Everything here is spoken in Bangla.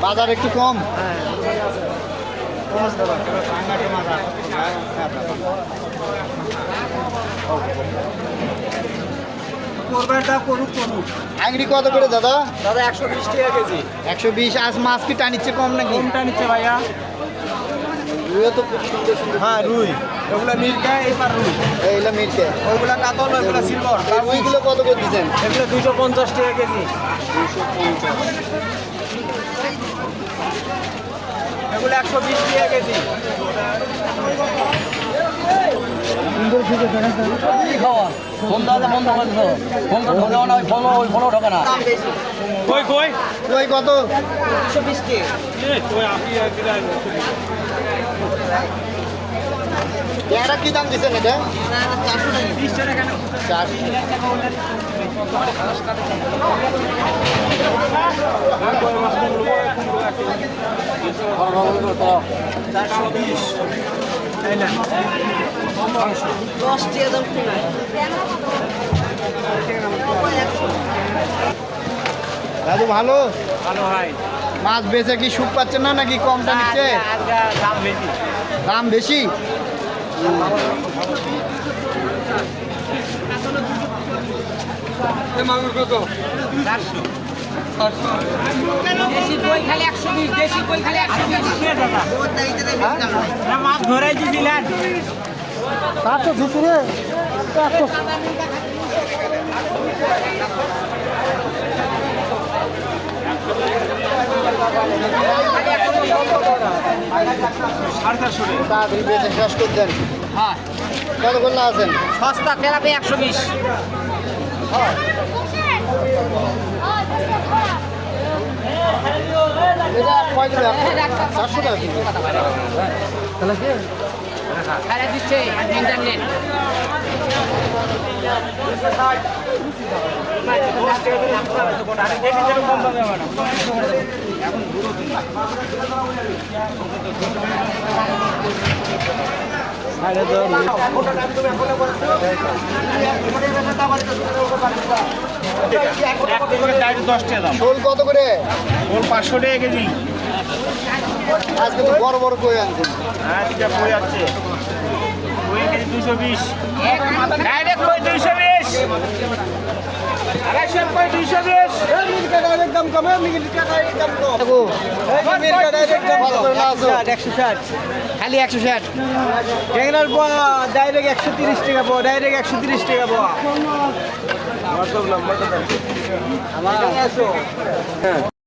বাজার একটু কম। আংরি কত করে দাদা? দাদা 120 টাকা কেজি। 120। আজ মাছ কি টানিচ্ছে কম নাকি? কোনটা নিচ্ছে ভাইয়া? রুইও তো খুব সুন্দর সুন্দর। হ্যাঁ রুই, ওগুলা মিরকা, এইবার রুই, এইগুলো মিলছে। ওইগুলা কাতল, ওইগুলা সিলভার। এই রুইগুলো কত করে দিচ্ছেন? এগুলো 250 টাকা কেজি। 250। এগুলো 120 টাকা কেজি। কি খাওয়া? ফোন দাদা বন্ধ করে দিও। ফোন তো ঢোকাও না, ওই ফোনও ঢোকে না। কই কই কই কত? 120 টাকা। এটা কি দাম দিচ্ছেন এটা? 400 টাকা। 20 টাকা কেন? 420। দাদু ভালো? ভালো ভাই। মাছ বেচে কি সুখ পাচ্ছেন না নাকি কমটা নিচ্ছে? দাম বেশি। দাম বেশি? মাগুর কত? 400। দেশি কই খালি 120, দেশি কই খালি 120। না মাছ ধরে দিছিলেন। 400 দিছি রে। তাড়াতাড়ি বেচে শেষ করে দেন। হ্যাঁ কত করলে আছেন? সস্তা তেলাপি 120। এটা কয় দিবে আপনি? 400 টাকা কিলো। তাহলে কি? খারা দিচ্ছে ইন্টারনেট। শোল কত করে? 500 টাকা কেজি। আজকে তো বড় বড় কই আনছেন। আজকে কই আছে? কই কেজি 220। ডাইরেক্ট কই 220। আড়াইশো কই 220। এই মিলকা ডাইরেক্ট দাম কম, মিলকা ডাইরেক্ট দাম কম। দেখো এই মিলকা ডাইরেক্ট দাম কত করে লাগাছো? 160। খালি 160। ট্যাংরার পোয়া ডাইরেক্ট 130 টাকা পোয়া, ডাইরেক্ট 130 টাকা পোয়া। আমার সব নাম্বারটা দাও। আমার